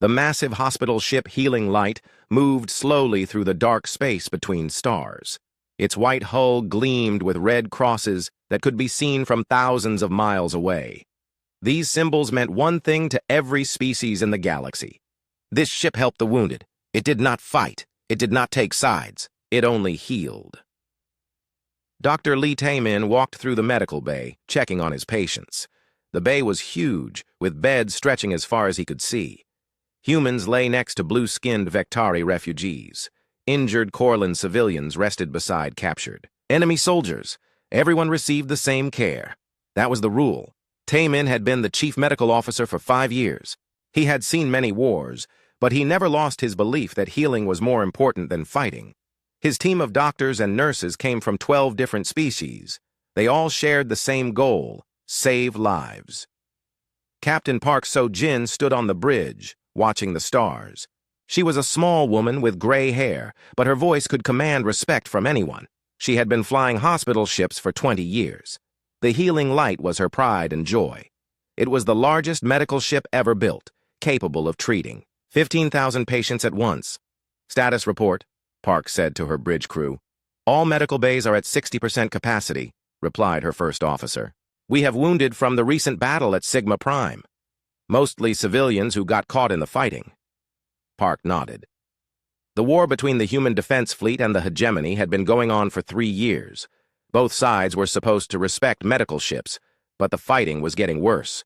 The massive hospital ship Healing Light moved slowly through the dark space between stars. Its white hull gleamed with red crosses that could be seen from thousands of miles away. These symbols meant one thing to every species in the galaxy. This ship helped the wounded. It did not fight. It did not take sides. It only healed. Dr. Lee Taemin walked through the medical bay, checking on his patients. The bay was huge, with beds stretching as far as he could see. Humans lay next to blue-skinned Vectari refugees. Injured Corlin civilians rested beside captured enemy soldiers. Everyone received the same care. That was the rule. Taemin had been the chief medical officer for 5 years. He had seen many wars, but he never lost his belief that healing was more important than fighting. His team of doctors and nurses came from 12 different species. They all shared the same goal: save lives. Captain Park So-jin stood on the bridge, watching the stars. She was a small woman with gray hair, but her voice could command respect from anyone. She had been flying hospital ships for 20 years. The Healing Light was her pride and joy. It was the largest medical ship ever built, capable of treating 15,000 patients at once. "Status report," Park said to her bridge crew. "All medical bays are at 60% capacity," replied her first officer. "We have wounded from the recent battle at Sigma Prime. Mostly civilians who got caught in the fighting." Park nodded. The war between the Human Defense Fleet and the Hegemony had been going on for 3 years. Both sides were supposed to respect medical ships, but the fighting was getting worse.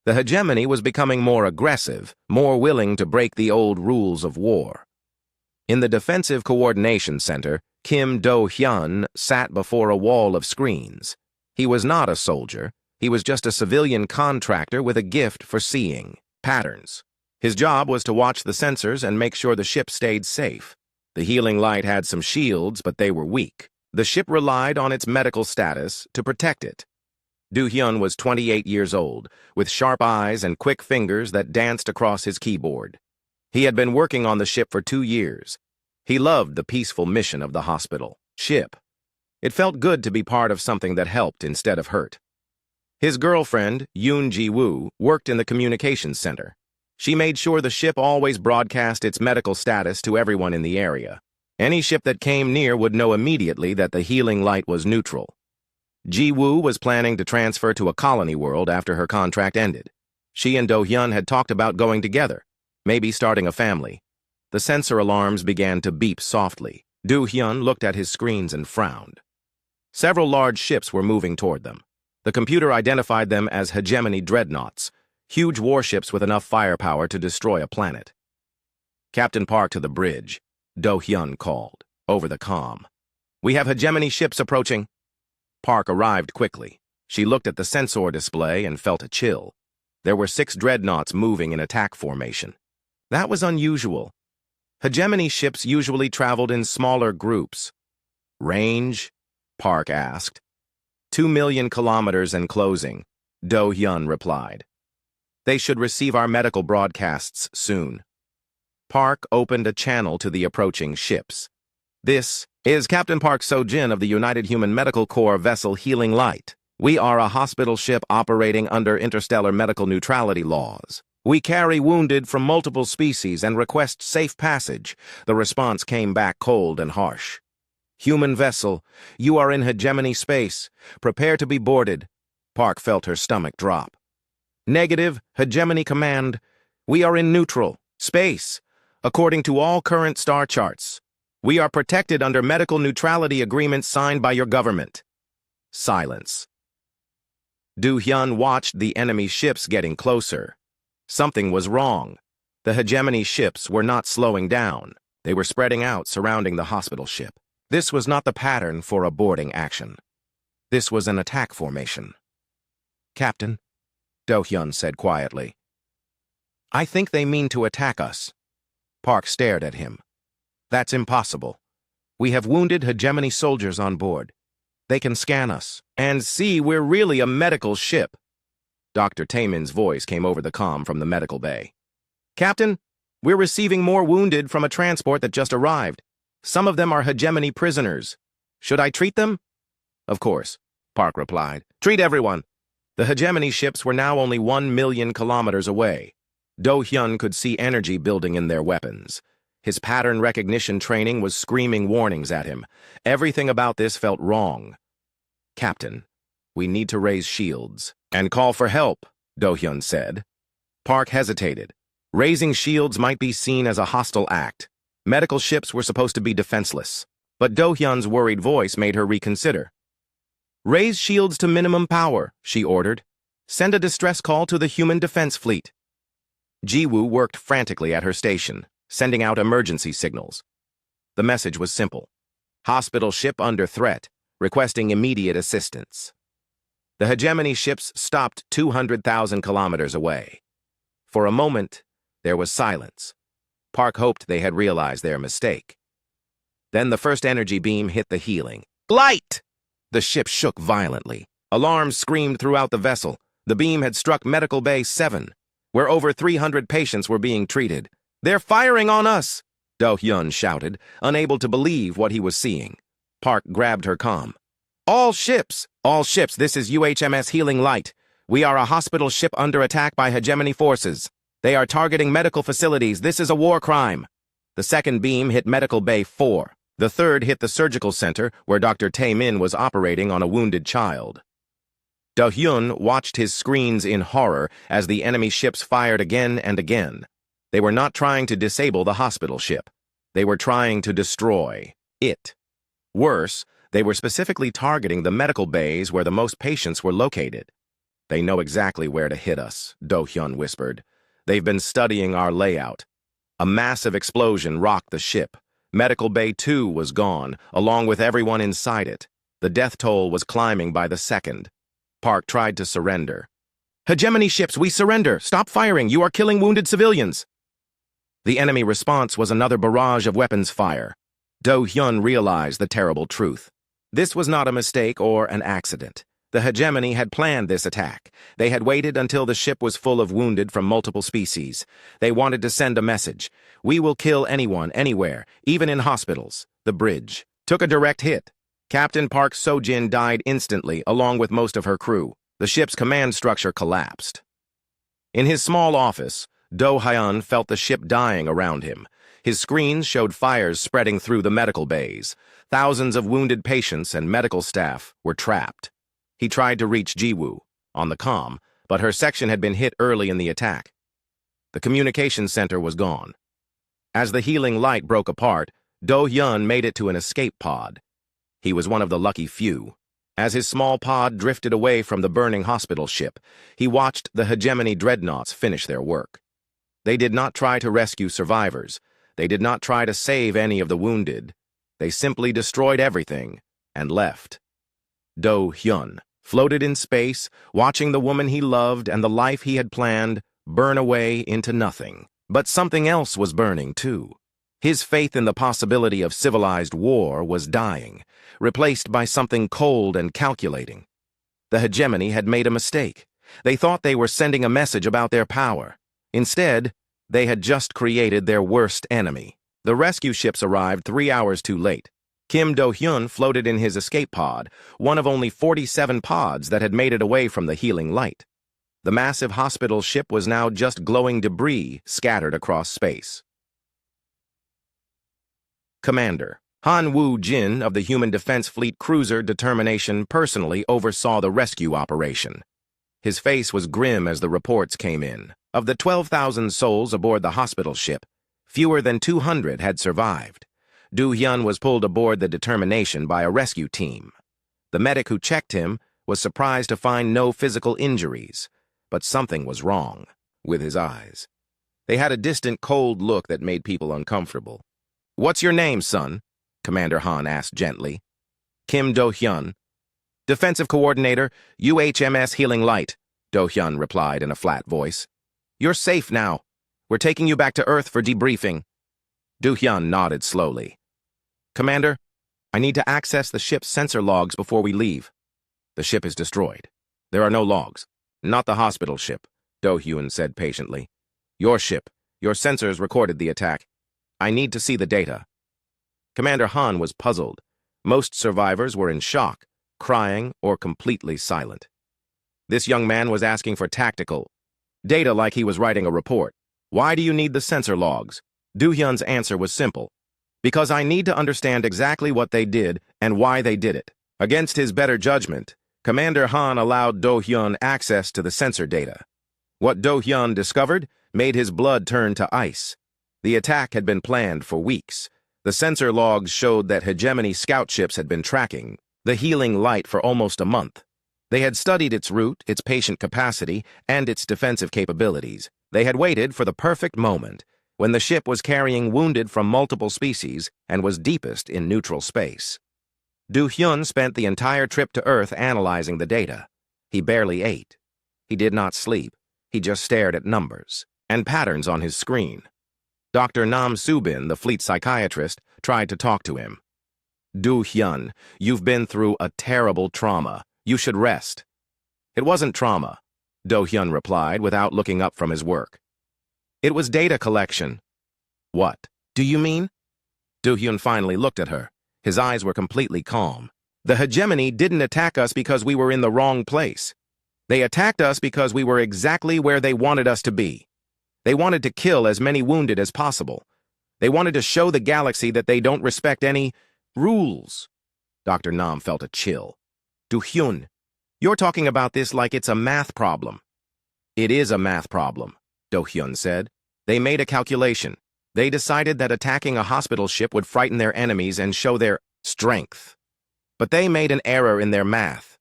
The Hegemony was becoming more aggressive, more willing to break the old rules of war. In the Defensive Coordination Center, Kim Do-hyun sat before a wall of screens. He was not a soldier. He was just a civilian contractor with a gift for seeing patterns. His job was to watch the sensors and make sure the ship stayed safe. The Healing Light had some shields, but they were weak. The ship relied on its medical status to protect it. Do-hyun was 28 years old, with sharp eyes and quick fingers that danced across his keyboard. He had been working on the ship for 2 years. He loved the peaceful mission of the hospital ship. It felt good to be part of something that helped instead of hurt. His girlfriend, Yoon Ji-woo, worked in the communications center. She made sure the ship always broadcast its medical status to everyone in the area. Any ship that came near would know immediately that the Healing Light was neutral. Ji-woo was planning to transfer to a colony world after her contract ended. She and Do-hyun had talked about going together, maybe starting a family. The sensor alarms began to beep softly. Do-hyun looked at his screens and frowned. Several large ships were moving toward them. The computer identified them as Hegemony dreadnoughts, huge warships with enough firepower to destroy a planet. "Captain Park to the bridge," Do-hyun called, over the comm. "We have Hegemony ships approaching." Park arrived quickly. She looked at the sensor display and felt a chill. There were 6 dreadnoughts moving in attack formation. That was unusual. Hegemony ships usually traveled in smaller groups. "Range?" Park asked. 2 million kilometers and closing," Do-hyun replied. "They should receive our medical broadcasts soon." Park opened a channel to the approaching ships. "This is Captain Park So-jin of the United Human Medical Corps vessel Healing Light. We are a hospital ship operating under interstellar medical neutrality laws. We carry wounded from multiple species and request safe passage." The response came back cold and harsh. "Human vessel, you are in Hegemony space. Prepare to be boarded." Park felt her stomach drop. "Negative, Hegemony command. We are in neutral space, according to all current star charts. We are protected under medical neutrality agreements signed by your government." Silence. Do-hyun watched the enemy ships getting closer. Something was wrong. The Hegemony ships were not slowing down. They were spreading out, surrounding the hospital ship. This was not the pattern for a boarding action. This was an attack formation. "Captain," Do-hyun said quietly, "I think they mean to attack us." Park stared at him. "That's impossible. We have wounded Hegemony soldiers on board. They can scan us and see we're really a medical ship." Dr. Taemin's voice came over the comm from the medical bay. "Captain, we're receiving more wounded from a transport that just arrived. Some of them are Hegemony prisoners. Should I treat them?" "Of course," Park replied. "Treat everyone." The Hegemony ships were now only 1 million kilometers away. Do-hyun could see energy building in their weapons. His pattern recognition training was screaming warnings at him. Everything about this felt wrong. "Captain, we need to raise shields and call for help," Do-hyun said. Park hesitated. Raising shields might be seen as a hostile act. Medical ships were supposed to be defenseless. But Do-hyun's worried voice made her reconsider. "Raise shields to minimum power," she ordered. "Send a distress call to the human defense fleet." Ji-woo worked frantically at her station, sending out emergency signals. The message was simple. Hospital ship under threat, requesting immediate assistance. The hegemony ships stopped 200,000 kilometers away. For a moment, there was silence. Park hoped they had realized their mistake. Then the first energy beam hit the healing. "Light!" The ship shook violently. Alarms screamed throughout the vessel. The beam had struck Medical Bay 7, where over 300 patients were being treated. "They're firing on us!" Do-hyun shouted, unable to believe what he was seeing. Park grabbed her comm. All ships, this is UHMS Healing Light. We are a hospital ship under attack by hegemony forces. They are targeting medical facilities. This is a war crime." The second beam hit Medical Bay 4. The third hit the surgical center, where Dr. Tae-min was operating on a wounded child. Do-hyun watched his screens in horror as the enemy ships fired again and again. They were not trying to disable the hospital ship. They were trying to destroy it. Worse, they were specifically targeting the medical bays where the most patients were located. "They know exactly where to hit us," Do-hyun whispered. "They've been studying our layout." A massive explosion rocked the ship. Medical Bay 2 was gone, along with everyone inside it. The death toll was climbing by the second. Park tried to surrender. "Hegemony ships, we surrender! Stop firing! You are killing wounded civilians!" The enemy response was another barrage of weapons fire. Do-hyun realized the terrible truth. This was not a mistake or an accident. The hegemony had planned this attack. They had waited until the ship was full of wounded from multiple species. They wanted to send a message. "We will kill anyone, anywhere, even in hospitals." The bridge took a direct hit. Captain Park So-jin died instantly, along with most of her crew. The ship's command structure collapsed. In his small office, Do-hyun felt the ship dying around him. His screens showed fires spreading through the medical bays. Thousands of wounded patients and medical staff were trapped. He tried to reach Ji-woo on the comm, but her section had been hit early in the attack. The communications center was gone. As the healing light broke apart, Do-hyun made it to an escape pod. He was one of the lucky few. As his small pod drifted away from the burning hospital ship, he watched the hegemony dreadnoughts finish their work. They did not try to rescue survivors. They did not try to save any of the wounded. They simply destroyed everything and left. Do-hyun floated in space, watching the woman he loved and the life he had planned burn away into nothing. But something else was burning, too. His faith in the possibility of civilized war was dying, replaced by something cold and calculating. The hegemony had made a mistake. They thought they were sending a message about their power. Instead, they had just created their worst enemy. The rescue ships arrived 3 hours too late. Kim Do-hyun floated in his escape pod, one of only 47 pods that had made it away from the healing light. The massive hospital ship was now just glowing debris scattered across space. Commander Han Woo-jin of the Human Defense Fleet cruiser Determination personally oversaw the rescue operation. His face was grim as the reports came in. Of the 12,000 souls aboard the hospital ship, fewer than 200 had survived. Do-hyun was pulled aboard the Determination by a rescue team. The medic who checked him was surprised to find no physical injuries, but something was wrong with his eyes. They had a distant, cold look that made people uncomfortable. "What's your name, son?" Commander Han asked gently. "Kim Do-hyun." "Defensive Coordinator, UHMS Healing Light," Do-hyun replied in a flat voice. "You're safe now. We're taking you back to Earth for debriefing." Do-hyun nodded slowly. "Commander, I need to access the ship's sensor logs before we leave." "The ship is destroyed. There are no logs." "Not the hospital ship," Do-hyun said patiently. "Your ship. Your sensors recorded the attack. I need to see the data." Commander Han was puzzled. Most survivors were in shock, crying, or completely silent. This young man was asking for tactical data like he was writing a report. Why do you need the sensor logs? Do-hyun's answer was simple. Because I need to understand exactly what they did and why they did it. Against his better judgment, Commander Han allowed Do-hyun access to the sensor data. What Do-hyun discovered made his blood turn to ice. The attack had been planned for weeks. The sensor logs showed that hegemony scout ships had been tracking the healing light for almost a month. They had studied its route, its patient capacity, and its defensive capabilities. They had waited for the perfect moment, when the ship was carrying wounded from multiple species and was deepest in neutral space. Do-hyun spent the entire trip to Earth analyzing the data. He barely ate. He did not sleep. He just stared at numbers and patterns on his screen. Dr. Nam Subin, the fleet psychiatrist, tried to talk to him. Do-hyun, you've been through a terrible trauma. You should rest. It wasn't trauma, Do-hyun replied without looking up from his work. It was data collection. What do you mean? Do-hyun finally looked at her. His eyes were completely calm. The hegemony didn't attack us because we were in the wrong place. They attacked us because we were exactly where they wanted us to be. They wanted to kill as many wounded as possible. They wanted to show the galaxy that they don't respect any rules. Dr. Nam felt a chill. Do-hyun, you're talking about this like it's a math problem. It is a math problem, Do-hyun said. They made a calculation. They decided that attacking a hospital ship would frighten their enemies and show their strength. But they made an error in their math.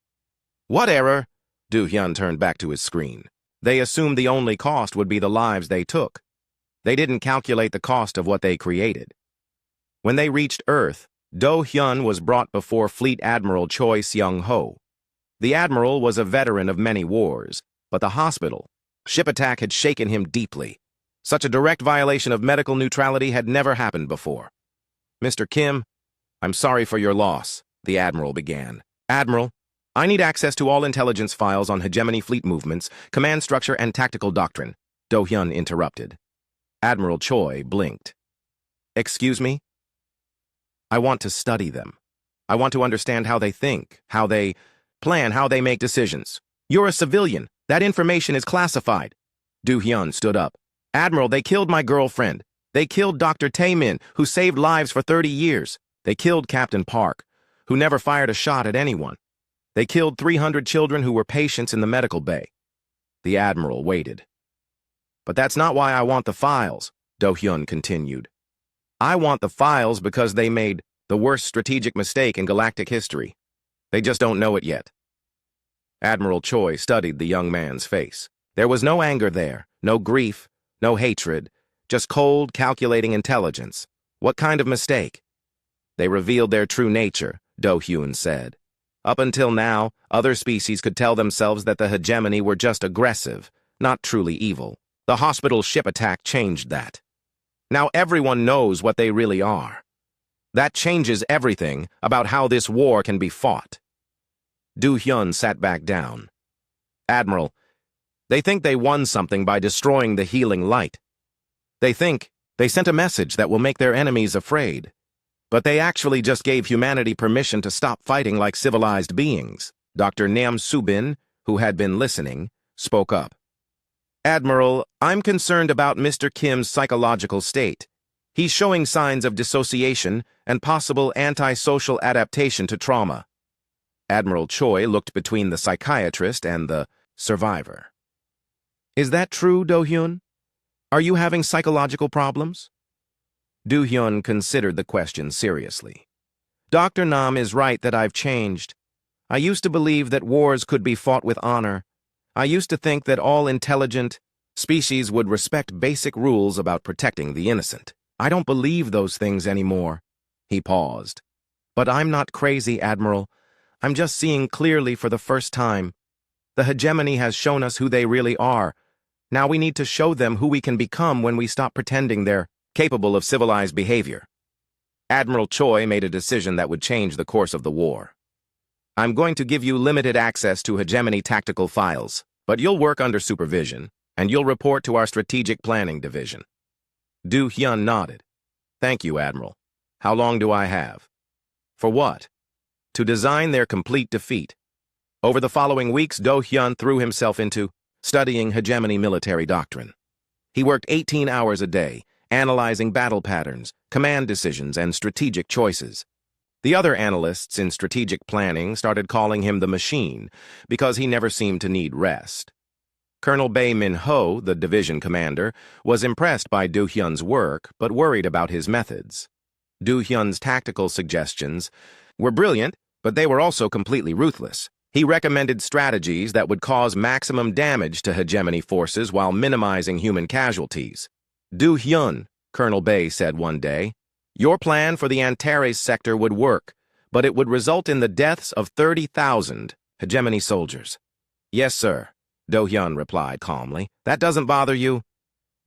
What error? Do-hyun turned back to his screen. They assumed the only cost would be the lives they took. They didn't calculate the cost of what they created. When they reached Earth, Do-hyun was brought before Fleet Admiral Choi Seung-ho. The admiral was a veteran of many wars, but the hospital ship attack had shaken him deeply. Such a direct violation of medical neutrality had never happened before. Mr. Kim, I'm sorry for your loss, the admiral began. Admiral, I need access to all intelligence files on hegemony fleet movements, command structure, and tactical doctrine, Do-hyun interrupted. Admiral Choi blinked. Excuse me? I want to study them. I want to understand how they think, how they plan, how they make decisions. You're a civilian. That information is classified. Do-hyun stood up. Admiral, they killed my girlfriend. They killed Dr. Taemin, who saved lives for 30 years. They killed Captain Park, who never fired a shot at anyone. They killed 300 children who were patients in the medical bay. The admiral waited. But that's not why I want the files, Do-hyun continued. I want the files because they made the worst strategic mistake in galactic history. They just don't know it yet. Admiral Choi studied the young man's face. There was no anger there, no grief, no hatred, just cold, calculating intelligence. What kind of mistake? They revealed their true nature, Do-hyun said. Up until now, other species could tell themselves that the hegemony were just aggressive, not truly evil. The hospital ship attack changed that. Now everyone knows what they really are. That changes everything about how this war can be fought. Do-hyun sat back down. Admiral, they think they won something by destroying the healing light. They think they sent a message that will make their enemies afraid. But they actually just gave humanity permission to stop fighting like civilized beings. Dr. Nam Subin, who had been listening, spoke up. Admiral, I'm concerned about Mr. Kim's psychological state. He's showing signs of dissociation and possible antisocial adaptation to trauma. Admiral Choi looked between the psychiatrist and the survivor. Is that true, Do-hyun? Are you having psychological problems? Do-hyun considered the question seriously. Dr. Nam is right that I've changed. I used to believe that wars could be fought with honor. I used to think that all intelligent species would respect basic rules about protecting the innocent. I don't believe those things anymore. He paused. But I'm not crazy, Admiral. I'm just seeing clearly for the first time. The hegemony has shown us who they really are. Now we need to show them who we can become when we stop pretending they're capable of civilized behavior. Admiral Choi made a decision that would change the course of the war. I'm going to give you limited access to hegemony tactical files, but you'll work under supervision, and you'll report to our strategic planning division. Do-hyun nodded. Thank you, Admiral. How long do I have? For what? To design their complete defeat. Over the following weeks, Do-hyun threw himself into studying hegemony military doctrine. He worked 18 hours a day, analyzing battle patterns, command decisions, and strategic choices. The other analysts in strategic planning started calling him the Machine because he never seemed to need rest. Colonel Bae Min-ho, the division commander, was impressed by Do-hyun's work but worried about his methods. Do-hyun's tactical suggestions were brilliant, but they were also completely ruthless. He recommended strategies that would cause maximum damage to hegemony forces while minimizing human casualties. Do-hyun, Colonel Bae said one day, your plan for the Antares sector would work, but it would result in the deaths of 30,000 hegemony soldiers. Yes, sir, Do-hyun replied calmly. That doesn't bother you?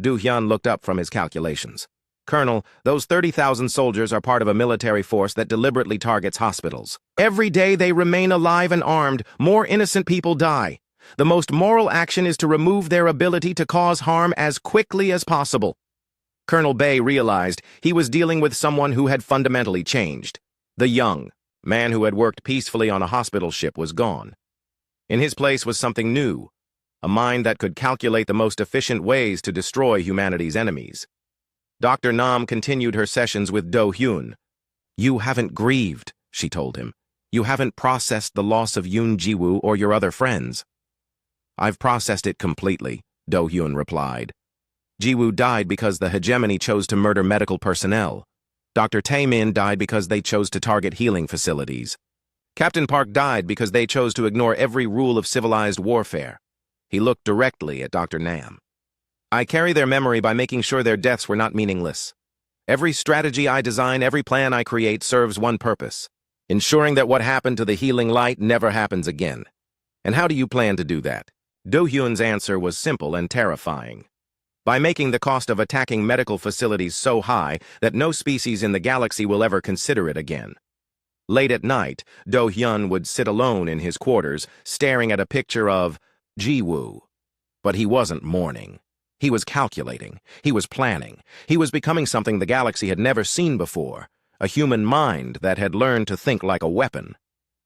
Do-hyun looked up from his calculations. Colonel, those 30,000 soldiers are part of a military force that deliberately targets hospitals. Every day they remain alive and armed, more innocent people die. The most moral action is to remove their ability to cause harm as quickly as possible. Colonel Bae realized he was dealing with someone who had fundamentally changed. The young man who had worked peacefully on a hospital ship was gone. In his place was something new, a mind that could calculate the most efficient ways to destroy humanity's enemies. Dr. Nam continued her sessions with Do-hyun. You haven't grieved, she told him. You haven't processed the loss of Yoon Ji-woo or your other friends. I've processed it completely, Do-hyun replied. Ji-woo died because the hegemony chose to murder medical personnel. Dr. Tae-min died because they chose to target healing facilities. Captain Park died because they chose to ignore every rule of civilized warfare. He looked directly at Dr. Nam. I carry their memory by making sure their deaths were not meaningless. Every strategy I design, every plan I create serves one purpose, ensuring that what happened to the healing light never happens again. And how do you plan to do that? Do-hyun's answer was simple and terrifying. By making the cost of attacking medical facilities so high that no species in the galaxy will ever consider it again. Late at night, Do-hyun would sit alone in his quarters, staring at a picture of Ji-woo. But he wasn't mourning. He was calculating. He was planning. He was becoming something the galaxy had never seen before, a human mind that had learned to think like a weapon.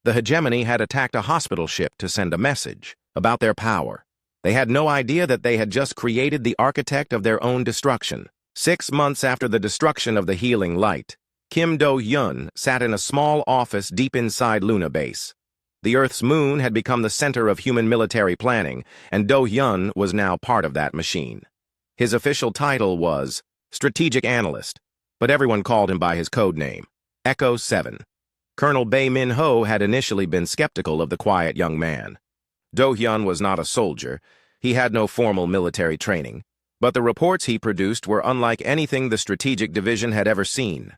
The hegemony had attacked a hospital ship to send a message about their power. They had no idea that they had just created the architect of their own destruction. 6 months after the destruction of the healing light, Kim Do-hyun sat in a small office deep inside Luna Base. The Earth's moon had become the center of human military planning, and Do-hyun was now part of that machine. His official title was Strategic Analyst, but everyone called him by his code name, Echo 7. Colonel Bae Min-ho had initially been skeptical of the quiet young man. Do-hyun was not a soldier. He had no formal military training, but the reports he produced were unlike anything the Strategic Division had ever seen.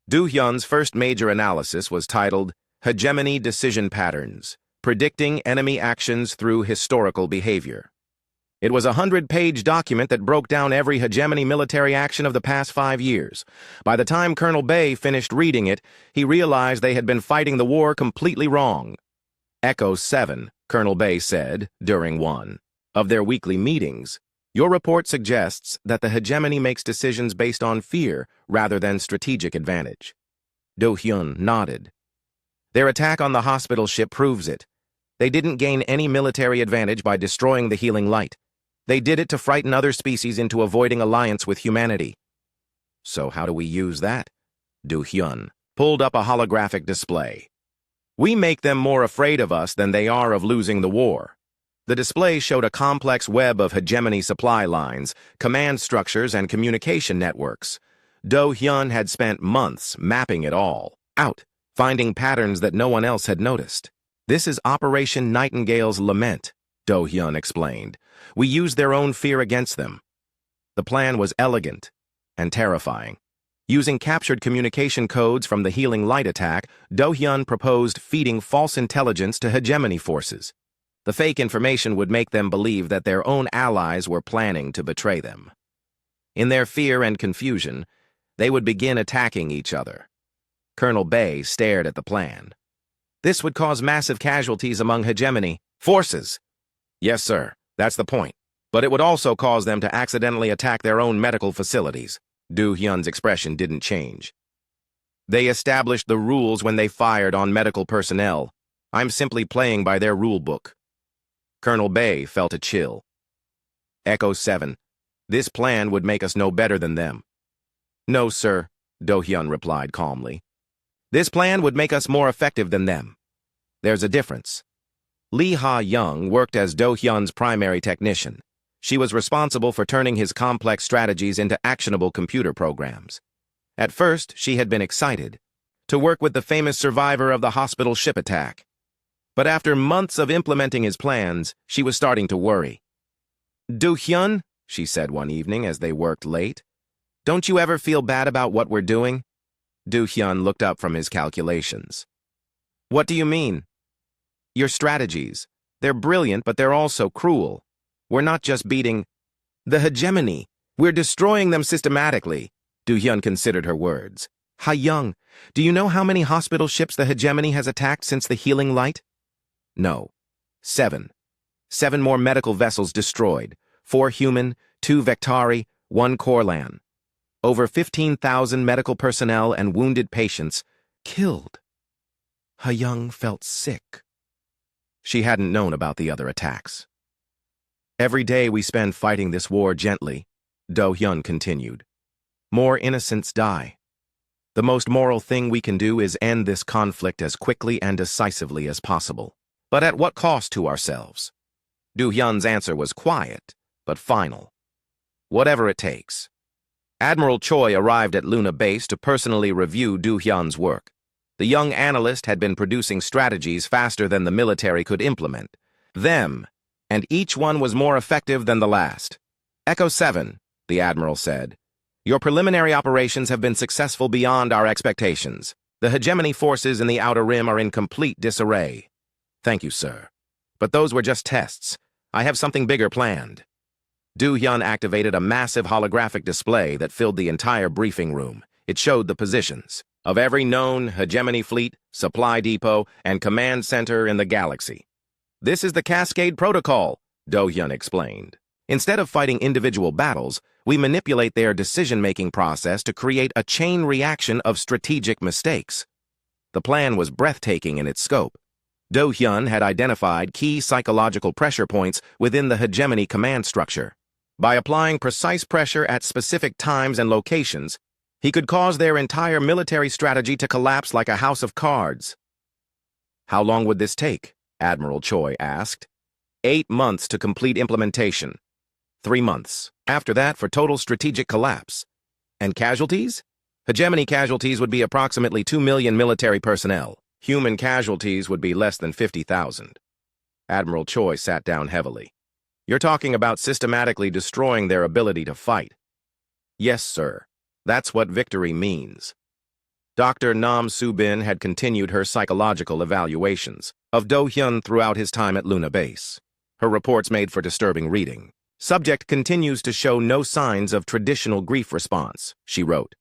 Do-hyun's first major analysis was titled Hegemony Decision Patterns, Predicting Enemy Actions Through Historical Behavior. It was a 100-page document that broke down every hegemony military action of the past 5 years. By the time Colonel Bae finished reading it, he realized they had been fighting the war completely wrong. Echo 7, Colonel Bae said, during one of their weekly meetings, your report suggests that the hegemony makes decisions based on fear rather than strategic advantage. Do-hyun nodded. Their attack on the hospital ship proves it. They didn't gain any military advantage by destroying the healing light. They did it to frighten other species into avoiding alliance with humanity. So how do we use that? Do-hyun pulled up a holographic display. We make them more afraid of us than they are of losing the war. The display showed a complex web of hegemony supply lines, command structures, and communication networks. Do-hyun had spent months mapping it all out, finding patterns that no one else had noticed. This is Operation Nightingale's Lament, Do-hyun explained. We used their own fear against them. The plan was elegant and terrifying. Using captured communication codes from the healing light attack, Do-hyun proposed feeding false intelligence to hegemony forces. The fake information would make them believe that their own allies were planning to betray them. In their fear and confusion, they would begin attacking each other. Colonel Bae stared at the plan. This would cause massive casualties among hegemony forces. Yes, sir, that's the point. But it would also cause them to accidentally attack their own medical facilities. Do-hyun's expression didn't change. They established the rules when they fired on medical personnel. I'm simply playing by their rule book. Colonel Bae felt a chill. Echo 7. This plan would make us no better than them. No, sir, Do-hyun replied calmly. This plan would make us more effective than them. There's a difference. Lee Ha-young worked as Do-hyun's primary technician. She was responsible for turning his complex strategies into actionable computer programs. At first, she had been excited to work with the famous survivor of the hospital ship attack. But after months of implementing his plans, she was starting to worry. Do-hyun, she said one evening as they worked late, don't you ever feel bad about what we're doing? Do-hyun looked up from his calculations. What do you mean? Your strategies. They're brilliant, but they're also cruel. We're not just beating the hegemony. We're destroying them systematically. Do-hyun considered her words. Ha-young, do you know how many hospital ships the hegemony has attacked since the healing light? No. 7. 7 more medical vessels destroyed. 4 human, 2 Vectari, 1 Corlan. Over 15,000 medical personnel and wounded patients killed. Ha-young felt sick. She hadn't known about the other attacks. Every day we spend fighting this war gently, Do-hyun continued. More innocents die. The most moral thing we can do is end this conflict as quickly and decisively as possible. But at what cost to ourselves? Do-hyun's answer was quiet, but final. Whatever it takes. Admiral Choi arrived at Luna Base to personally review Do-hyun's work. The young analyst had been producing strategies faster than the military could implement them, and each one was more effective than the last. Echo 7, the Admiral said. Your preliminary operations have been successful beyond our expectations. The hegemony forces in the Outer Rim are in complete disarray. Thank you, sir. But those were just tests. I have something bigger planned. Do-hyun activated a massive holographic display that filled the entire briefing room. It showed the positions of every known hegemony fleet, supply depot, and command center in the galaxy. This is the Cascade Protocol, Do-hyun explained. Instead of fighting individual battles, we manipulate their decision-making process to create a chain reaction of strategic mistakes. The plan was breathtaking in its scope. Do-hyun had identified key psychological pressure points within the hegemony command structure. By applying precise pressure at specific times and locations, he could cause their entire military strategy to collapse like a house of cards. How long would this take? Admiral Choi asked. 8 months to complete implementation. 3 months. After that, for total strategic collapse. And casualties? Hegemony casualties would be approximately 2 million military personnel. Human casualties would be less than 50,000. Admiral Choi sat down heavily. You're talking about systematically destroying their ability to fight. Yes, sir. That's what victory means. Dr. Nam Soo-bin had continued her psychological evaluations of Do-hyun throughout his time at Luna Base. Her reports made for disturbing reading. Subject continues to show no signs of traditional grief response, she wrote.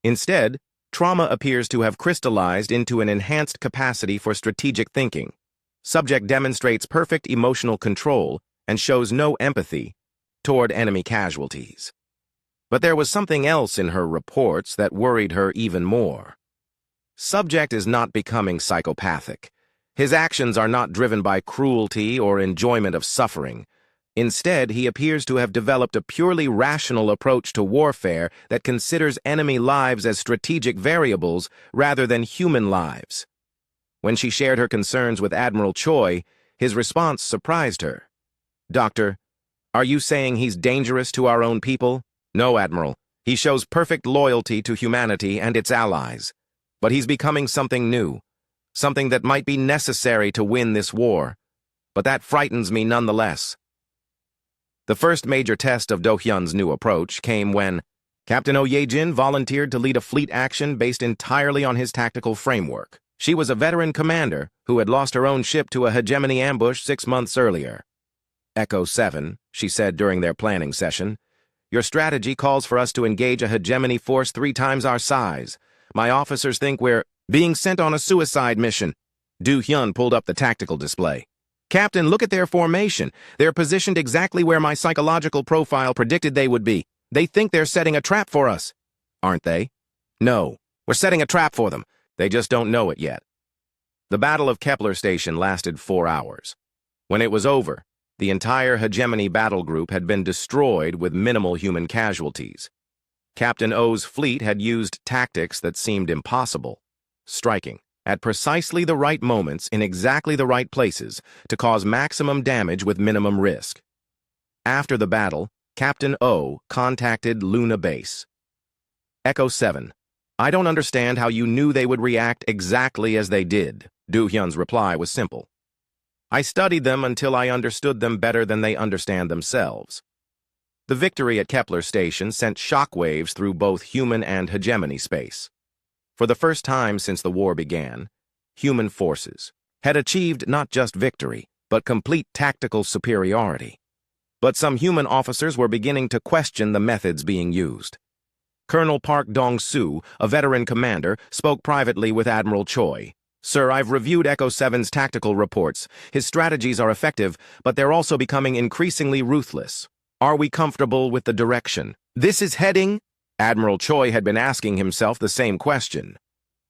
Instead, trauma appears to have crystallized into an enhanced capacity for strategic thinking. Subject demonstrates perfect emotional control and shows no empathy toward enemy casualties. But there was something else in her reports that worried her even more. Subject is not becoming psychopathic. His actions are not driven by cruelty or enjoyment of suffering. Instead, he appears to have developed a purely rational approach to warfare that considers enemy lives as strategic variables rather than human lives. When she shared her concerns with Admiral Choi, his response surprised her. Doctor, are you saying he's dangerous to our own people? No, Admiral. He shows perfect loyalty to humanity and its allies. But he's becoming something new, something that might be necessary to win this war. But that frightens me nonetheless. The first major test of Do-hyun's new approach came when Captain Oh Ye-jin volunteered to lead a fleet action based entirely on his tactical framework. She was a veteran commander who had lost her own ship to a hegemony ambush 6 months earlier. Echo 7, she said during their planning session, your strategy calls for us to engage a hegemony force 3 times our size. My officers think we're being sent on a suicide mission. Do-hyun pulled up the tactical display. Captain, look at their formation. They're positioned exactly where my psychological profile predicted they would be. They think they're setting a trap for us. Aren't they? No, we're setting a trap for them. They just don't know it yet. The Battle of Kepler Station lasted 4 hours. When it was over, The entire hegemony battle group had been destroyed with minimal human casualties. Captain O's fleet had used tactics that seemed impossible, striking at precisely the right moments in exactly the right places to cause maximum damage with minimum risk. After the battle, Captain O contacted Luna Base. Echo 7. I don't understand how you knew they would react exactly as they did. Do Hyun's reply was simple. I studied them until I understood them better than they understand themselves. The victory at Kepler Station sent shockwaves through both human and hegemony space. For the first time since the war began, human forces had achieved not just victory, but complete tactical superiority. But some human officers were beginning to question the methods being used. Colonel Park Dong-soo, a veteran commander, spoke privately with Admiral Choi. Sir, I've reviewed Echo 7's tactical reports. His strategies are effective, but they're also becoming increasingly ruthless. Are we comfortable with the direction this is heading? Admiral Choi had been asking himself the same question.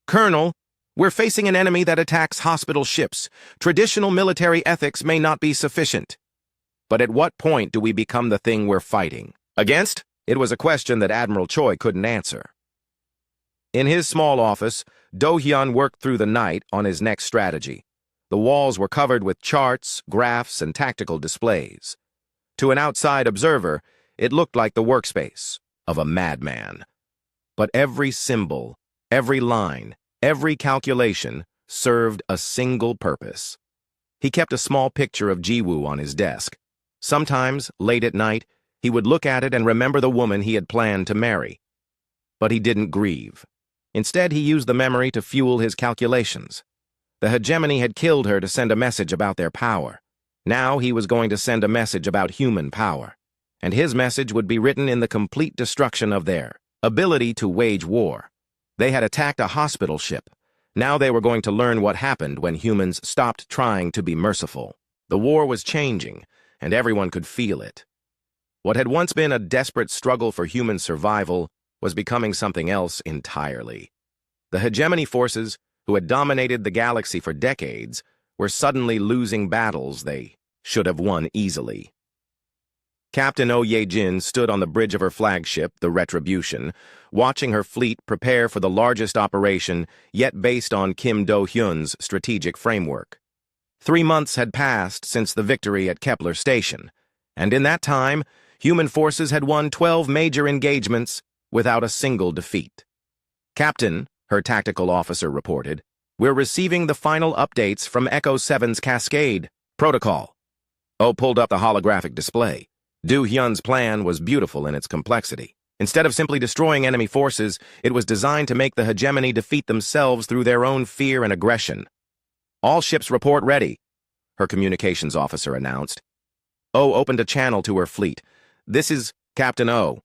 Colonel, we're facing an enemy that attacks hospital ships. Traditional military ethics may not be sufficient. But at what point do we become the thing we're fighting against? It was a question that Admiral Choi couldn't answer. In his small office, Do-hyun worked through the night on his next strategy. The walls were covered with charts, graphs, and tactical displays. To an outside observer, it looked like the workspace of a madman. But every symbol, every line, every calculation served a single purpose. He kept a small picture of Jiwoo on his desk. Sometimes, late at night, he would look at it and remember the woman he had planned to marry. But he didn't grieve. Instead, he used the memory to fuel his calculations. The hegemony had killed her to send a message about their power. Now he was going to send a message about human power. And his message would be written in the complete destruction of their ability to wage war. They had attacked a hospital ship. Now they were going to learn what happened when humans stopped trying to be merciful. The war was changing, and everyone could feel it. What had once been a desperate struggle for human survival was becoming something else entirely. The hegemony forces, who had dominated the galaxy for decades, were suddenly losing battles they should have won easily. Captain Oh Ye-jin stood on the bridge of her flagship, the Retribution, watching her fleet prepare for the largest operation yet based on Kim Do-hyun's strategic framework. 3 months had passed since the victory at Kepler Station, and in that time, human forces had won 12 major engagements without a single defeat. Captain, her tactical officer reported, we're receiving the final updates from Echo 7's Cascade protocol. Oh pulled up the holographic display. Do-hyun's plan was beautiful in its complexity. Instead of simply destroying enemy forces, it was designed to make the hegemony defeat themselves through their own fear and aggression. All ships report ready, her communications officer announced. Oh opened a channel to her fleet. This is Captain O.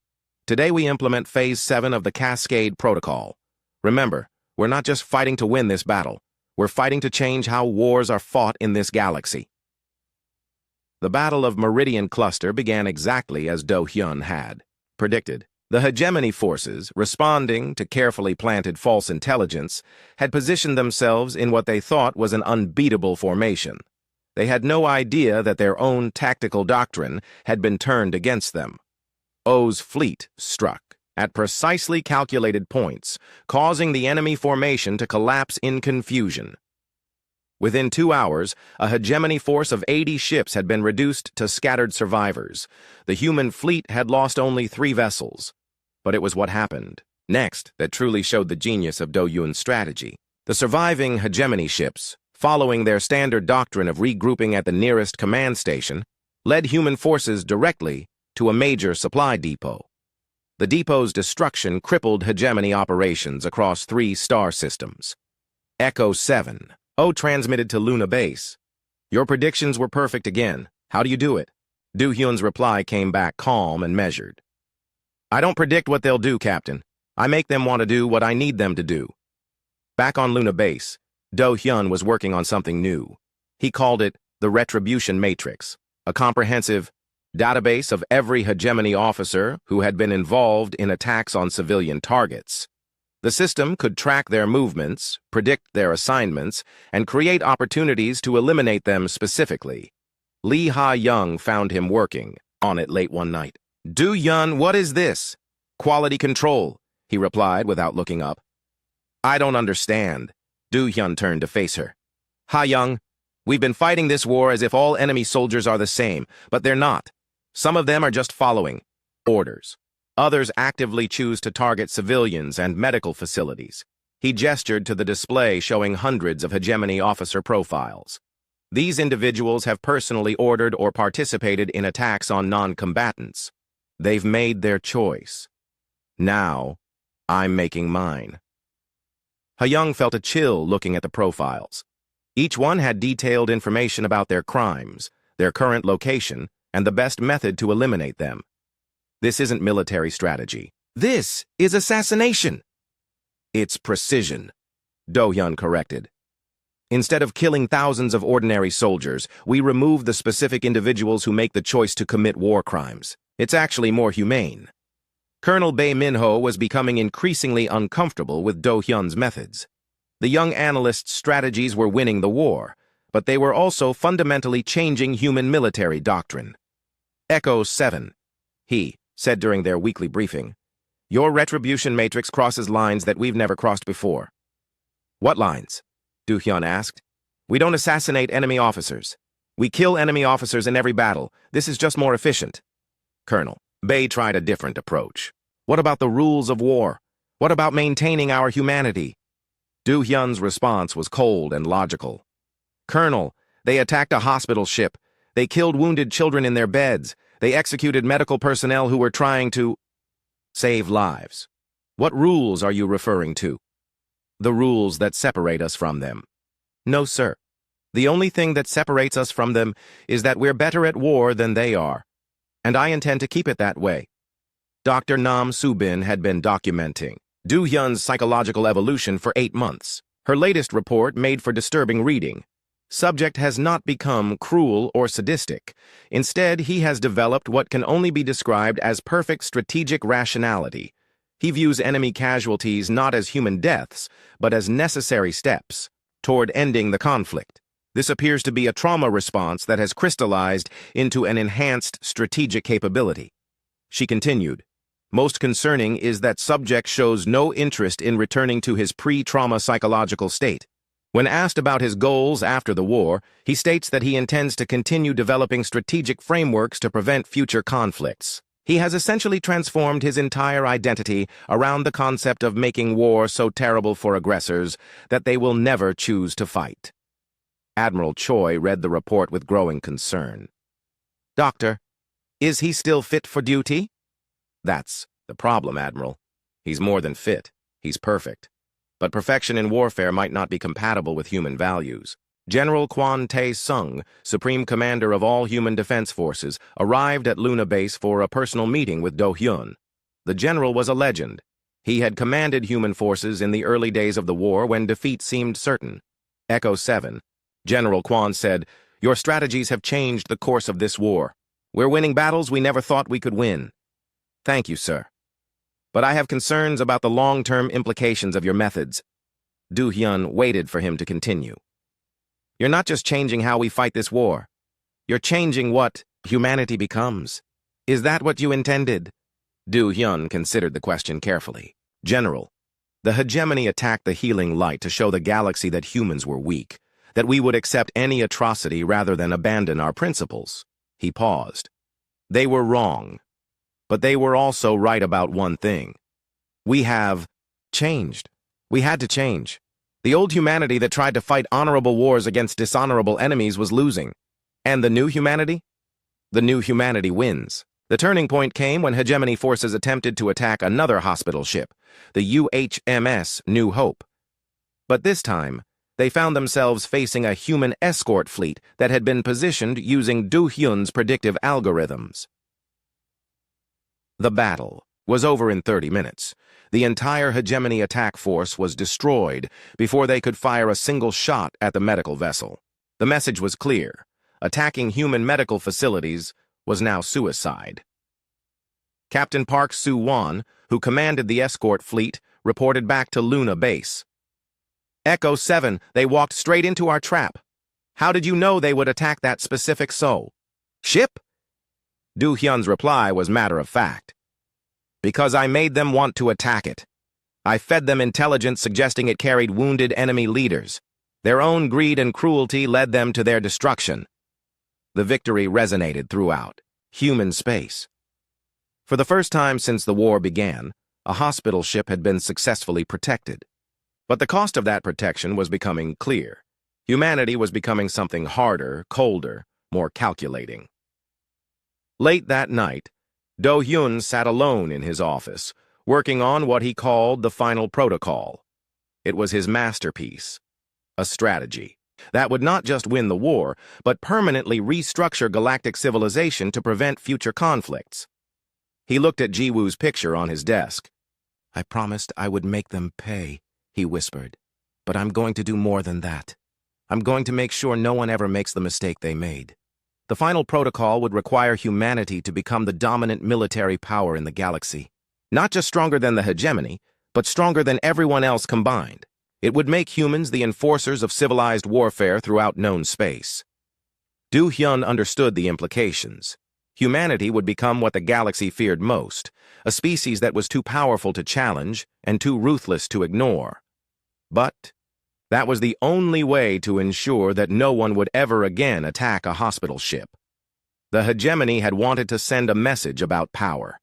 Today we implement Phase 7 of the Cascade Protocol. Remember, we're not just fighting to win this battle. We're fighting to change how wars are fought in this galaxy. The Battle of Meridian Cluster began exactly as Do-hyun had predicted. The hegemony forces, responding to carefully planted false intelligence, had positioned themselves in what they thought was an unbeatable formation. They had no idea that their own tactical doctrine had been turned against them. O's fleet struck at precisely calculated points, causing the enemy formation to collapse in confusion. Within 2 hours, a hegemony force of 80 ships had been reduced to scattered survivors. The human fleet had lost only 3 vessels. But it was what happened next that truly showed the genius of Do-hyun's strategy. The surviving hegemony ships, following their standard doctrine of regrouping at the nearest command station, led human forces directly to a major supply depot. The depot's destruction crippled hegemony operations across 3 star systems. Echo 7. O transmitted to Luna Base. Your predictions were perfect again. How do you do it? Do-hyun's reply came back calm and measured. I don't predict what they'll do, Captain. I make them want to do what I need them to do. Back on Luna Base, Do-hyun was working on something new. He called it the Retribution Matrix, a comprehensive database of every hegemony officer who had been involved in attacks on civilian targets. The system could track their movements, predict their assignments, and create opportunities to eliminate them specifically. Lee Ha-young found him working on it late one night. Do-hyun, what is this? Quality control, he replied without looking up. I don't understand. Do-hyun turned to face her. Ha-young, we've been fighting this war as if all enemy soldiers are the same, but they're not. Some of them are just following orders. Others actively choose to target civilians and medical facilities. He gestured to the display showing hundreds of hegemony officer profiles. These individuals have personally ordered or participated in attacks on non-combatants. They've made their choice. Now, I'm making mine. Ha-young felt a chill looking at the profiles. Each one had detailed information about their crimes, their current location, and the best method to eliminate them. This isn't military strategy. This is assassination. It's precision, Do-hyun corrected. Instead of killing thousands of ordinary soldiers, we remove the specific individuals who make the choice to commit war crimes. It's actually more humane. Colonel Bae Min-ho was becoming increasingly uncomfortable with Do-hyun's methods. The young analyst's strategies were winning the war, but they were also fundamentally changing human military doctrine. Echo 7, he said during their weekly briefing. Your retribution matrix crosses lines that we've never crossed before. What lines? Do-hyun asked. We don't assassinate enemy officers. We kill enemy officers in every battle. This is just more efficient. Colonel, Bae tried a different approach. What about the rules of war? What about maintaining our humanity? Do-hyun's response was cold and logical. Colonel, they attacked a hospital ship. They killed wounded children in their beds. They executed medical personnel who were trying to save lives. What rules are you referring to? The rules that separate us from them. No, sir. The only thing that separates us from them is that we're better at war than they are. And I intend to keep it that way. Dr. Nam Soo-bin had been documenting Do-hyun's psychological evolution for 8 months. Her latest report made for disturbing reading. Subject has not become cruel or sadistic. Instead, he has developed what can only be described as perfect strategic rationality. He views enemy casualties not as human deaths, but as necessary steps toward ending the conflict. This appears to be a trauma response that has crystallized into an enhanced strategic capability. She continued, most concerning is that subject shows no interest in returning to his pre-trauma psychological state. When asked about his goals after the war, he states that he intends to continue developing strategic frameworks to prevent future conflicts. He has essentially transformed his entire identity around the concept of making war so terrible for aggressors that they will never choose to fight. Admiral Choi read the report with growing concern. Doctor, is he still fit for duty? That's the problem, Admiral. He's more than fit. He's perfect. But perfection in warfare might not be compatible with human values. General Kwon Tae-sung, Supreme Commander of all Human Defense Forces, arrived at Luna Base for a personal meeting with Do-hyun. The general was a legend. He had commanded human forces in the early days of the war when defeat seemed certain. Echo 7. General Kwon said, your strategies have changed the course of this war. We're winning battles we never thought we could win. Thank you, sir. But I have concerns about the long-term implications of your methods. Do-hyun waited for him to continue. You're not just changing how we fight this war. You're changing what humanity becomes. Is that what you intended? Do-hyun considered the question carefully. General, the hegemony attacked the healing light to show the galaxy that humans were weak, that we would accept any atrocity rather than abandon our principles. He paused. They were wrong. But they were also right about one thing. We have changed. We had to change. The old humanity that tried to fight honorable wars against dishonorable enemies was losing. And the new humanity? The new humanity wins. The turning point came when hegemony forces attempted to attack another hospital ship, the UHMS New Hope. But this time, they found themselves facing a human escort fleet that had been positioned using Do-hyun's predictive algorithms. The battle was over in 30 minutes. The entire hegemony attack force was destroyed before they could fire a single shot at the medical vessel. The message was clear. Attacking human medical facilities was now suicide. Captain Park Soo-won, who commanded the escort fleet, reported back to Luna Base. Echo 7, they walked straight into our trap. How did you know they would attack that specific ship? Du Hyun's reply was matter of fact. Because I made them want to attack it. I fed them intelligence suggesting it carried wounded enemy leaders. Their own greed and cruelty led them to their destruction. The victory resonated throughout human space. For the first time since the war began, a hospital ship had been successfully protected. But the cost of that protection was becoming clear. Humanity was becoming something harder, colder, more calculating. Late that night, Do Hyun sat alone in his office, working on what he called the final protocol. It was his masterpiece, a strategy that would not just win the war, but permanently restructure galactic civilization to prevent future conflicts. He looked at Jiwoo's picture on his desk. I promised I would make them pay, he whispered. But I'm going to do more than that. I'm going to make sure no one ever makes the mistake they made. The final protocol would require humanity to become the dominant military power in the galaxy. Not just stronger than the hegemony, but stronger than everyone else combined. It would make humans the enforcers of civilized warfare throughout known space. Du Hyun understood the implications. Humanity would become what the galaxy feared most, a species that was too powerful to challenge and too ruthless to ignore. But that was the only way to ensure that no one would ever again attack a hospital ship. The hegemony had wanted to send a message about power.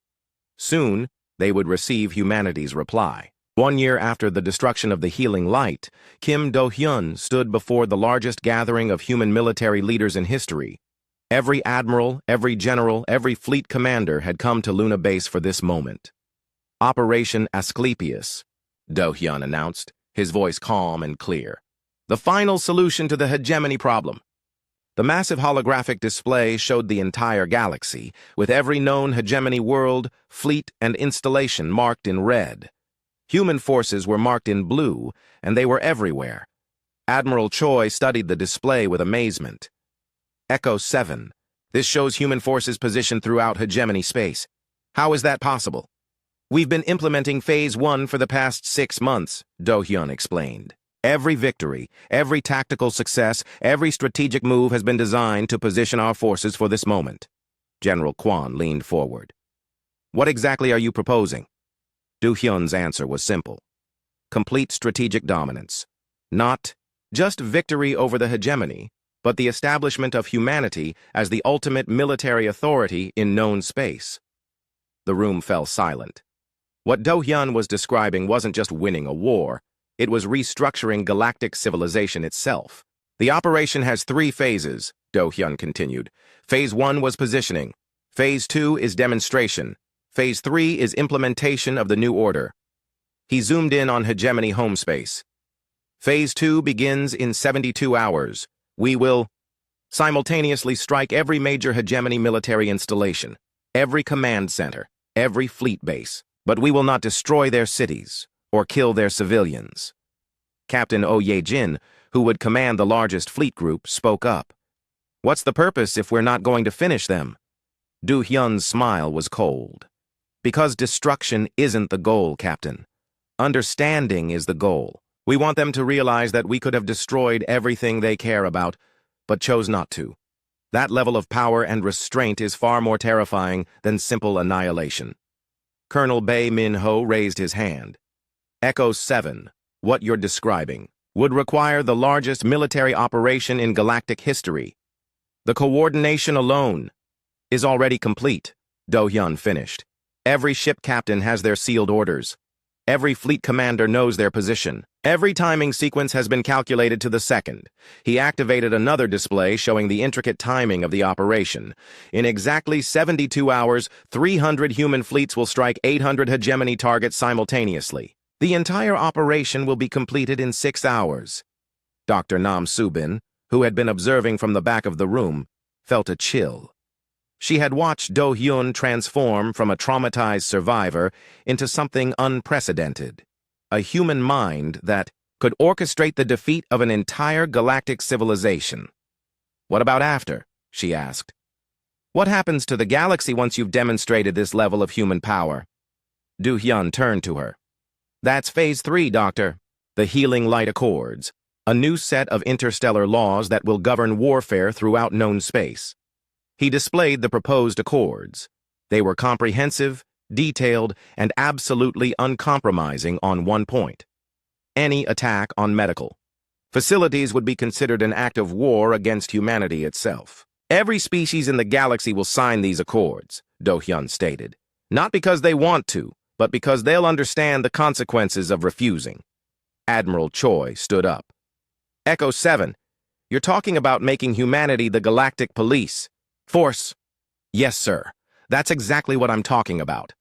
Soon, they would receive humanity's reply. 1 year after the destruction of the Healing Light, Kim Do-hyun stood before the largest gathering of human military leaders in history. Every admiral, every general, every fleet commander had come to Luna Base for this moment. Operation Asclepius, Do-hyun announced, his voice calm and clear. The final solution to the hegemony problem. The massive holographic display showed the entire galaxy, with every known hegemony world, fleet, and installation marked in red. Human forces were marked in blue, and they were everywhere. Admiral Choi studied the display with amazement. Echo 7. This shows human forces positioned throughout hegemony space. How is that possible? We've been implementing Phase 1 for the past 6 months, Do-hyun explained. Every victory, every tactical success, every strategic move has been designed to position our forces for this moment. General Kwon leaned forward. What exactly are you proposing? Do-hyun's answer was simple. Complete strategic dominance. Not just victory over the hegemony, but the establishment of humanity as the ultimate military authority in known space. The room fell silent. What Do-hyun was describing wasn't just winning a war, it was restructuring galactic civilization itself. The operation has 3 phases, Do-hyun continued. Phase 1 was positioning. Phase 2 is demonstration. Phase 3 is implementation of the new order. He zoomed in on hegemony home space. Phase 2 begins in 72 hours. We will simultaneously strike every major hegemony military installation, every command center, every fleet base. But we will not destroy their cities or kill their civilians. Captain Oh Ye-jin, who would command the largest fleet group, spoke up. What's the purpose if we're not going to finish them? Do-hyun's smile was cold. Because destruction isn't the goal, Captain. Understanding is the goal. We want them to realize that we could have destroyed everything they care about, but chose not to. That level of power and restraint is far more terrifying than simple annihilation. Colonel Bae Min-ho raised his hand. Echo 7, what you're describing, would require the largest military operation in galactic history. The coordination alone is already complete, Do-hyun finished. Every ship captain has their sealed orders. Every fleet commander knows their position. Every timing sequence has been calculated to the second. He activated another display showing the intricate timing of the operation. In exactly 72 hours, 300 human fleets will strike 800 hegemony targets simultaneously. The entire operation will be completed in 6 hours. Dr. Nam Subin, who had been observing from the back of the room, felt a chill. She had watched Do-hyun transform from a traumatized survivor into something unprecedented. A human mind that could orchestrate the defeat of an entire galactic civilization. What about after? She asked. What happens to the galaxy once you've demonstrated this level of human power? Do-hyun turned to her. That's Phase 3, Doctor. The Healing Light Accords. a new set of interstellar laws that will govern warfare throughout known space. He displayed the proposed accords. They were comprehensive, detailed, and absolutely uncompromising on one point: any attack on medical facilities would be considered an act of war against humanity itself. Every species in the galaxy will sign these accords, Do-hyun stated. Not because they want to, but because they'll understand the consequences of refusing. Admiral Choi stood up. Echo 7, you're talking about making humanity the galactic police. Force. Yes, sir. That's exactly what I'm talking about.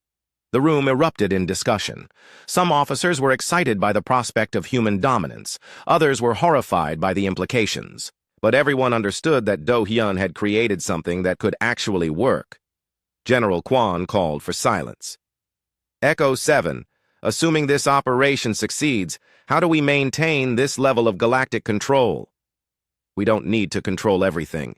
The room erupted in discussion. Some officers were excited by the prospect of human dominance. Others were horrified by the implications. But everyone understood that Do-hyun had created something that could actually work. General Kwan called for silence. Echo 7, assuming this operation succeeds, how do we maintain this level of galactic control? We don't need to control everything,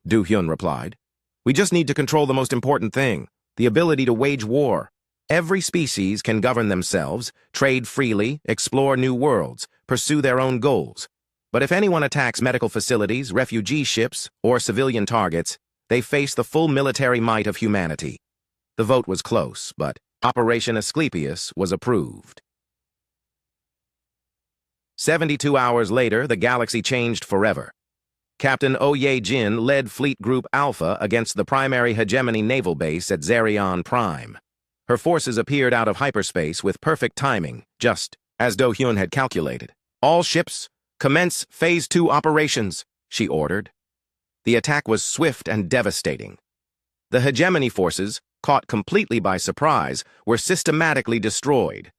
Do-hyun replied. We just need to control the most important thing, the ability to wage war. Every species can govern themselves, trade freely, explore new worlds, pursue their own goals. But if anyone attacks medical facilities, refugee ships, or civilian targets, they face the full military might of humanity. The vote was close, but Operation Asclepius was approved. 72 hours later, the galaxy changed forever. Captain Oh Ye-jin led Fleet Group Alpha against the primary hegemony naval base at Zerion Prime. Her forces appeared out of hyperspace with perfect timing, just as Do-hyun had calculated. All ships, commence Phase 2 operations, she ordered. The attack was swift and devastating. The hegemony forces, caught completely by surprise, were systematically destroyed.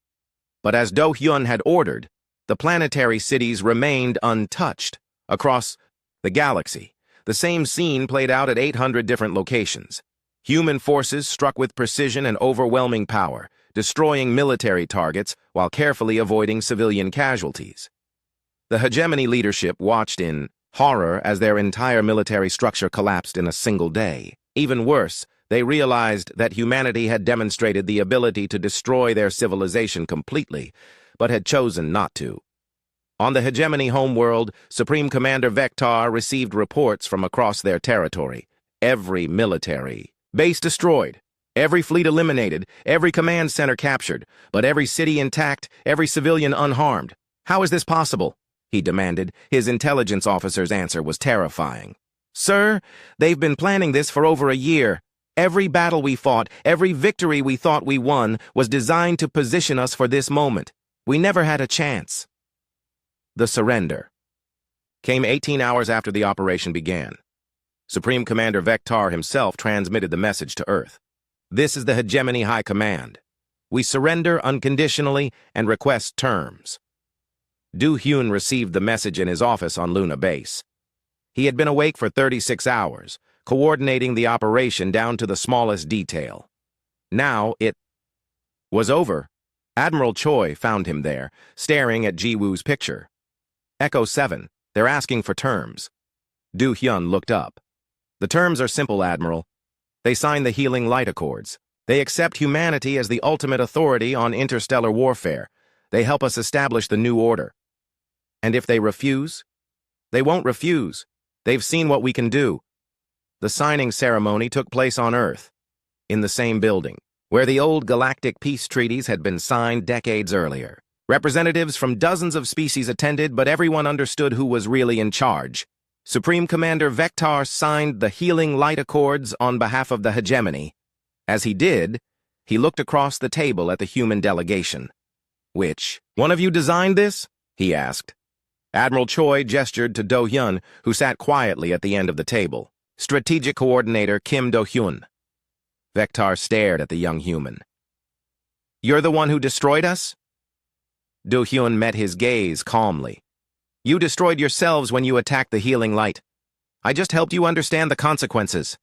But as Do-hyun had ordered, the planetary cities remained untouched. Across the galaxy, the same scene played out at 800 different locations. Human forces struck with precision and overwhelming power, destroying military targets while carefully avoiding civilian casualties. The hegemony leadership watched in horror as their entire military structure collapsed in a single day. Even worse, they realized that humanity had demonstrated the ability to destroy their civilization completely, but had chosen not to. On the hegemony homeworld, Supreme Commander Vector received reports from across their territory. Every military base destroyed, every fleet eliminated, every command center captured, but every city intact, every civilian unharmed. How is this possible? He demanded. His intelligence officer's answer was terrifying. Sir, they've been planning this for over a year. Every battle we fought, every victory we thought we won, was designed to position us for this moment. We never had a chance. The surrender came 18 hours after the operation began. Supreme Commander Vector himself transmitted the message to Earth. This is the Hegemony High Command. We surrender unconditionally and request terms. Do-hyun received the message in his office on Luna Base. He had been awake for 36 hours, coordinating the operation down to the smallest detail. Now it was over. Admiral Choi found him there, staring at Ji-woo's picture. Echo 7, they're asking for terms. Do-hyun looked up. The terms are simple, Admiral. They sign the Healing Light Accords. They accept humanity as the ultimate authority on interstellar warfare. They help us establish the new order. And if they refuse? They won't refuse. They've seen what we can do. The signing ceremony took place on Earth, in the same building, where the old galactic peace treaties had been signed decades earlier. Representatives from dozens of species attended, but everyone understood who was really in charge. Supreme Commander Vector signed the Healing Light Accords on behalf of the hegemony. As he did, he looked across the table at the human delegation. Which one of you designed this? He asked. Admiral Choi gestured to Do-hyun, who sat quietly at the end of the table. Strategic Coordinator Kim Do-hyun. Vector stared at the young human. You're the one who destroyed us? Do-hyun met his gaze calmly. You destroyed yourselves when you attacked the Healing Light. I just helped you understand the consequences.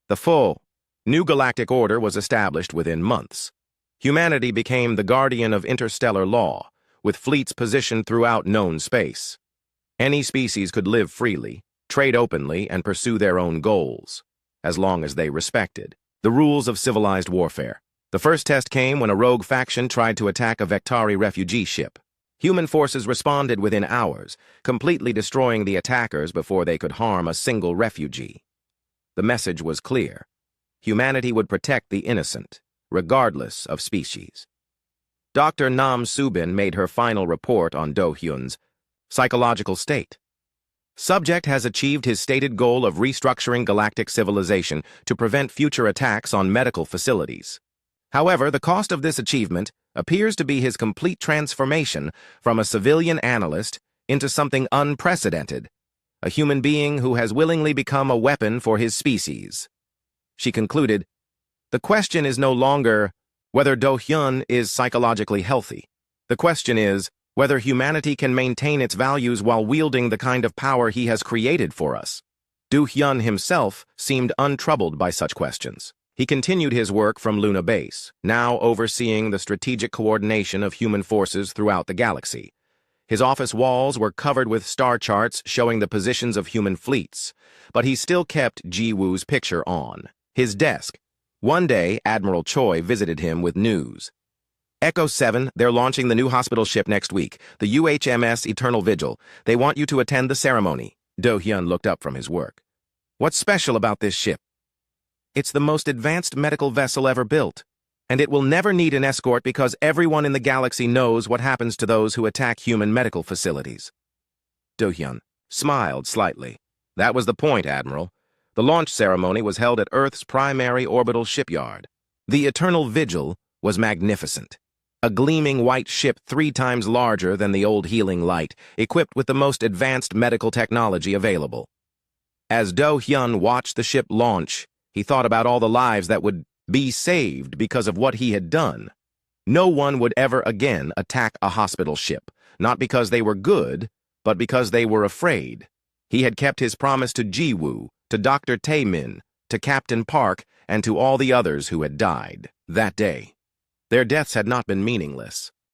The full, new galactic order was established within months. Humanity became the guardian of interstellar law, with fleets positioned throughout known space. Any species could live freely, trade openly, and pursue their own goals, as long as they respected the rules of civilized warfare. The first test came when a rogue faction tried to attack a Vectari refugee ship. Human forces responded within hours, completely destroying the attackers before they could harm a single refugee. The message was clear. Humanity would protect the innocent, regardless of species. Dr. Nam Subin made her final report on Do Hyun's psychological state. Subject has achieved his stated goal of restructuring galactic civilization to prevent future attacks on medical facilities. However, the cost of this achievement appears to be his complete transformation from a civilian analyst into something unprecedented, a human being who has willingly become a weapon for his species. She concluded, "The question is no longer whether Do Hyun is psychologically healthy. The question is whether humanity can maintain its values while wielding the kind of power he has created for us." Do Hyun himself seemed untroubled by such questions. He continued his work from Luna Base, now overseeing the strategic coordination of human forces throughout the galaxy. His office walls were covered with star charts showing the positions of human fleets, but he still kept Ji Woo's picture on his desk. One day, Admiral Choi visited him with news. "Echo 7, they're launching the new hospital ship next week, the UHMS Eternal Vigil. They want you to attend the ceremony." Do Hyun looked up from his work. "What's special about this ship?" "It's the most advanced medical vessel ever built, and it will never need an escort because everyone in the galaxy knows what happens to those who attack human medical facilities." Do Hyun smiled slightly. "That was the point, Admiral. The launch ceremony was held at Earth's primary orbital shipyard. The Eternal Vigil was magnificent. A gleaming white ship 3 times larger than the old Healing Light, equipped with the most advanced medical technology available." As Do Hyun watched the ship launch, he thought about all the lives that would be saved because of what he had done. No one would ever again attack a hospital ship, not because they were good, but because they were afraid. He had kept his promise to Ji Woo, to Dr. Tae-min, to Captain Park, and to all the others who had died that day. Their deaths had not been meaningless.